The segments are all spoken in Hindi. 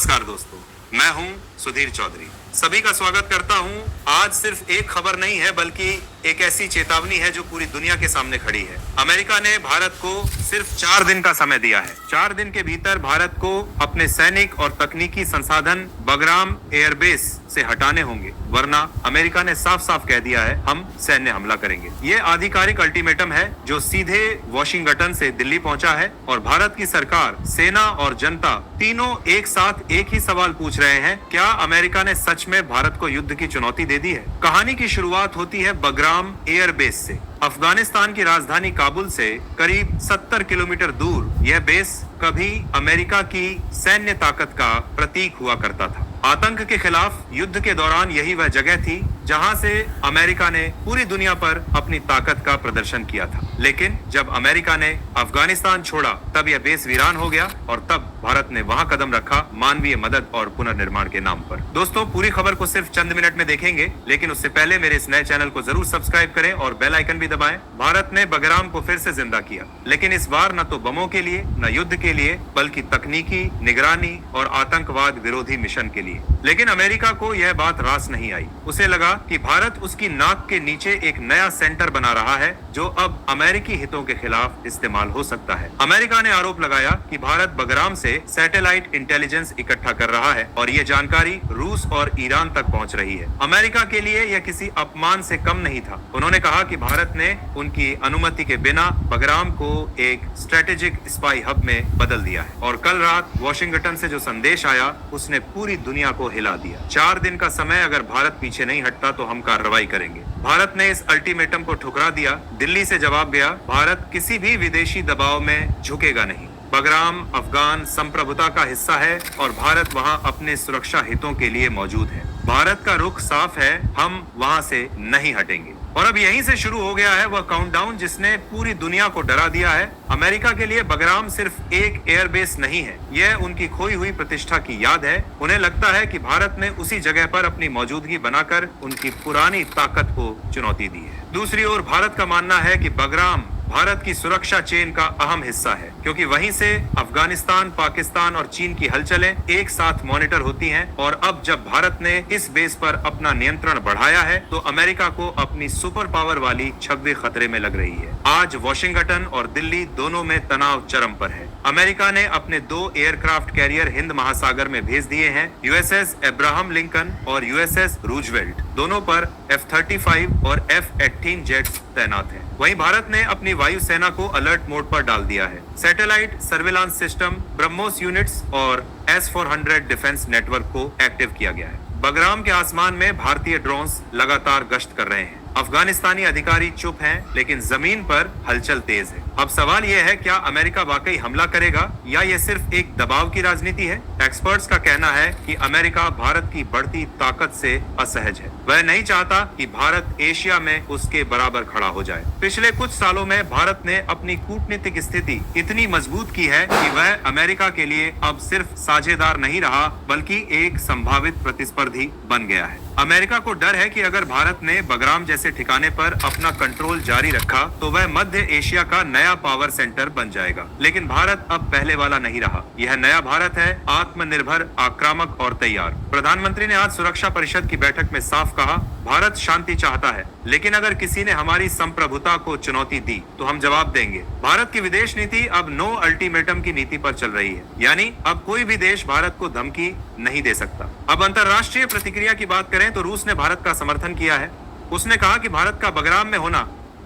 नमस्कार दोस्तों, मैं हूं सुधीर चौधरी। सभी का स्वागत करता हूं। आज सिर्फ एक खबर नहीं है बल्कि एक ऐसी चेतावनी है जो पूरी दुनिया के सामने खड़ी है। अमेरिका ने भारत को सिर्फ 4 दिन का समय दिया है। 4 दिन के भीतर भारत को अपने सैनिक और तकनीकी संसाधन बगराम एयरबेस से हटाने होंगे, वरना अमेरिका ने साफ साफ कह दिया है हम सैन्य हमला करेंगे। ये आधिकारिक अल्टीमेटम है जो सीधे वॉशिंगटन से दिल्ली पहुंचा है और भारत की सरकार, सेना और जनता तीनों एक साथ एक ही सवाल पूछ रहे हैं, क्या अमेरिका ने सच में भारत को युद्ध की चुनौती दे दी है? कहानी की शुरुआत होती है बगराम एयरबेस से। अफगानिस्तान की राजधानी काबुल से करीब 70 किलोमीटर दूर यह बेस कभी अमेरिका की सैन्य ताकत का प्रतीक हुआ करता था। आतंक के खिलाफ युद्ध के दौरान यही वह जगह थी जहां से अमेरिका ने पूरी दुनिया पर अपनी ताकत का प्रदर्शन किया था। लेकिन जब अमेरिका ने अफगानिस्तान छोड़ा तब यह बेस वीरान हो गया और तब भारत ने वहां कदम रखा मानवीय मदद और पुनर्निर्माण के नाम पर। दोस्तों, पूरी खबर को सिर्फ चंद मिनट में देखेंगे, लेकिन उससे पहले मेरे इस नए चैनल को जरूर सब्सक्राइब करें और बेल आइकन भी दबाएं। भारत ने बगराम को फिर से जिंदा किया, लेकिन इस बार न तो बमों के लिए, न युद्ध के लिए, बल्कि तकनीकी, निगरानी और आतंकवाद विरोधी मिशन के लिए। लेकिन अमेरिका को यह बात रास नहीं आई। उसे लगा कि भारत उसकी नाक के नीचे एक नया सेंटर बना रहा है जो अब अमेरिकी हितों के खिलाफ इस्तेमाल हो सकता है। अमेरिका ने आरोप लगाया कि भारत बगराम से सैटेलाइट इंटेलिजेंस इकट्ठा कर रहा है और ये जानकारी रूस और ईरान तक पहुंच रही है। अमेरिका के लिए यह किसी अपमान से कम नहीं था। उन्होंने कहा कि भारत ने उनकी अनुमति के बिना बगराम को एक स्ट्रेटेजिक स्पाई हब में बदल दिया है और कल रात वॉशिंगटन से जो संदेश आया उसने पूरी दुनिया को हिला दिया। 4 दिन का समय अगर भारत पीछे नहीं हटता तो हम कार्रवाई करेंगे। भारत ने इस अल्टीमेटम को ठुकरा दिया। दिल्ली से जवाब गया, भारत किसी भी विदेशी दबाव में झुकेगा नहीं। बगराम अफगान संप्रभुता का हिस्सा है और भारत वहां अपने सुरक्षा हितों के लिए मौजूद है। भारत का रुख साफ है, हम वहां से नहीं हटेंगे। और अब यहीं से शुरू हो गया है वह काउंटडाउन जिसने पूरी दुनिया को डरा दिया है। अमेरिका के लिए बगराम सिर्फ एक एयरबेस नहीं है, यह उनकी खोई हुई प्रतिष्ठा की याद है। उन्हें लगता है कि भारत ने उसी जगह पर अपनी मौजूदगी बनाकर उनकी पुरानी ताकत को चुनौती दी है। दूसरी ओर भारत का मानना है कि बगराम भारत की सुरक्षा चेन का अहम हिस्सा है, क्योंकि वहीं से अफगानिस्तान, पाकिस्तान और चीन की हलचलें एक साथ मॉनिटर होती हैं। और अब जब भारत ने इस बेस पर अपना नियंत्रण बढ़ाया है तो अमेरिका को अपनी सुपर पावर वाली छवि खतरे में लग रही है। आज वॉशिंगटन और दिल्ली दोनों में तनाव चरम पर है। अमेरिका ने अपने 2 एयरक्राफ्ट कैरियर हिंद महासागर में भेज दिए हैं। यूएसएस अब्राहम लिंकन और यूएसएस रूजवेल्ट दोनों पर F-35 और F-18 जेट्स तैनात हैं। वहीं भारत ने अपनी वायुसेना को अलर्ट मोड पर डाल दिया है। Satellite surveillance system, BrahMos units और S-400 डिफेंस नेटवर्क को एक्टिव किया गया है। बगराम के आसमान में भारतीय ड्रोन्स लगातार गश्त कर रहे हैं। अफगानिस्तानी अधिकारी चुप हैं, लेकिन जमीन पर हलचल तेज है। अब सवाल यह है, क्या अमेरिका वाकई हमला करेगा या यह सिर्फ एक दबाव की राजनीति है? एक्सपर्ट्स का कहना है कि अमेरिका भारत की बढ़ती ताकत से असहज है। वह नहीं चाहता कि भारत एशिया में उसके बराबर खड़ा हो जाए। पिछले कुछ सालों में भारत ने अपनी कूटनीतिक स्थिति इतनी मजबूत की है कि वह अमेरिका के लिए अब सिर्फ साझेदार नहीं रहा बल्कि एक संभावित प्रतिस्पर्धी बन गया है। अमेरिका को डर है कि अगर भारत ने बगराम जैसे ठिकाने पर अपना कंट्रोल जारी रखा तो वह मध्य एशिया का नया पावर सेंटर बन जाएगा। लेकिन भारत अब पहले वाला नहीं रहा। यह नया भारत है, आत्मनिर्भर, आक्रामक और तैयार। प्रधानमंत्री ने आज सुरक्षा परिषद की बैठक में साफ कहा, भारत शांति चाहता है, लेकिन अगर किसी ने हमारी संप्रभुता को चुनौती दी तो हम जवाब देंगे। भारत की विदेश नीति अब नो अल्टीमेटम की नीति पर चल रही है, यानी अब कोई भी देश भारत को धमकी नहीं दे सकता। अब अंतर्राष्ट्रीय प्रतिक्रिया की बात करें तो रूस ने भारत का समर्थन किया है। उसने कहा कि भारत का बगराम में होना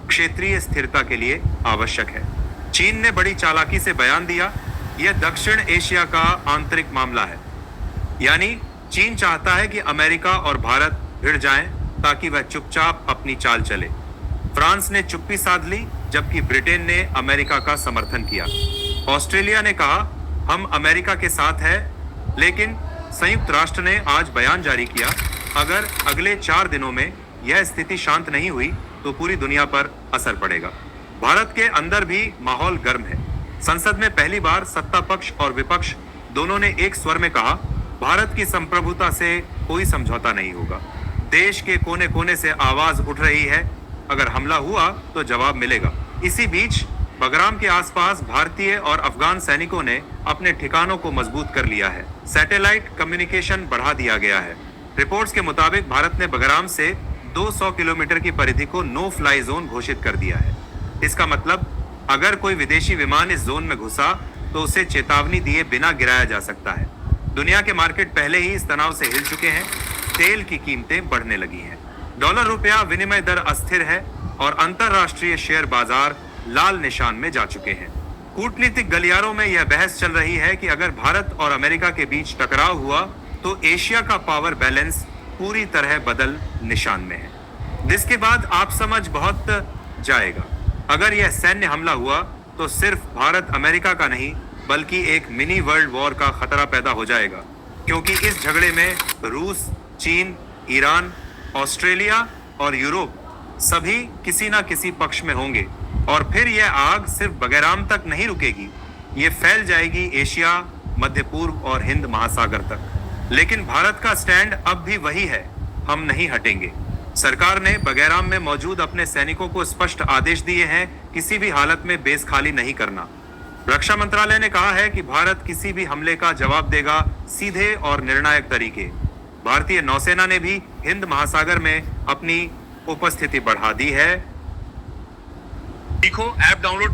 क्षेत्रीय स्थिरता के लिए आवश्यक है। चीन ने बड़ी चालाकी से बयान दिया, यह दक्षिण एशिया का आंतरिक मामला है, यानी चीन चाहता है कि अमेरिका और भारत भिड़ जाएं ताकि वह चुपचाप अपनी चाल चले। फ्रांस ने चुप्पी साध ली, जबकि ब्रिटेन ने अमेरिका का समर्थन किया। ऑस्ट्रेलिया ने कहा हम अमेरिका के साथ हैं, लेकिन संयुक्त राष्ट्र ने आज बयान जारी किया, अगर अगले 4 दिनों में यह स्थिति शांत नहीं हुई तो पूरी दुनिया पर असर पड़ेगा। भारत के अंदर भी माहौल गर्म है। संसद में पहली बार सत्ता पक्ष और विपक्ष दोनों ने एक स्वर में कहा, भारत की संप्रभुता से कोई समझौता नहीं होगा। देश के कोने कोने से आवाज उठ रही है, अगर हमला हुआ तो जवाब मिलेगा। इसी बीच बगराम के आसपास भारतीय और अफगान सैनिकों ने अपने ठिकानों को मजबूत कर लिया है। सैटेलाइट कम्युनिकेशन बढ़ा दिया गया है। रिपोर्ट्स के मुताबिक भारत ने बगराम से 200 किलोमीटर की परिधि को नो फ्लाई जोन घोषित कर दिया है। इसका मतलब अगर कोई विदेशी विमान इस जोन में घुसा तो उसे चेतावनी दिए बिना गिराया जा सकता है। दुनिया के मार्केट पहले ही इस तनाव से हिल चुके हैं। तेल की कीमतें बढ़ने लगी हैं। डॉलर रुपया विनिमय दर अस्थिर है और अंतरराष्ट्रीय शेयर बाजार लाल निशान में जा चुके हैं। कूटनीतिक गलियारों में यह बहस चल रही है कि अगर भारत और अमेरिका के बीच टकराव हुआ तो एशिया का पावर बैलेंस पूरी तरह बदल निशान में है। जिसके बाद आप समझ बहुत जाएगा। अगर यह सैन्य हमला हुआ तो सिर्फ भारत अमेरिका का नहीं बल्कि एक मिनी वर्ल्ड वॉर का खतरा पैदा हो जाएगा, क्योंकि इस झगड़े में रूस, चीन, ईरान, ऑस्ट्रेलिया और यूरोप सभी किसी ना किसी पक्ष में होंगे और फिर यह आग सिर्फ बगैराम तक नहीं रुकेगी, ये फैल जाएगी एशिया, मध्य पूर्व और हिंद महासागर तक। लेकिन भारत का स्टैंड अब भी वही है, हम नहीं हटेंगे। सरकार ने बगैराम में मौजूद अपने सैनिकों को स्पष्ट आदेश दिए हैं, किसी भी हालत में बेस खाली नहीं करना। रक्षा मंत्रालय ने कहा है कि भारत किसी भी हमले का जवाब देगा सीधे और निर्णायक तरीके। भारतीय नौसेना ने भी हिंद महासागर में अपनी उपस्थिति बढ़ा दी है। सीखो ऐप डाउनलोड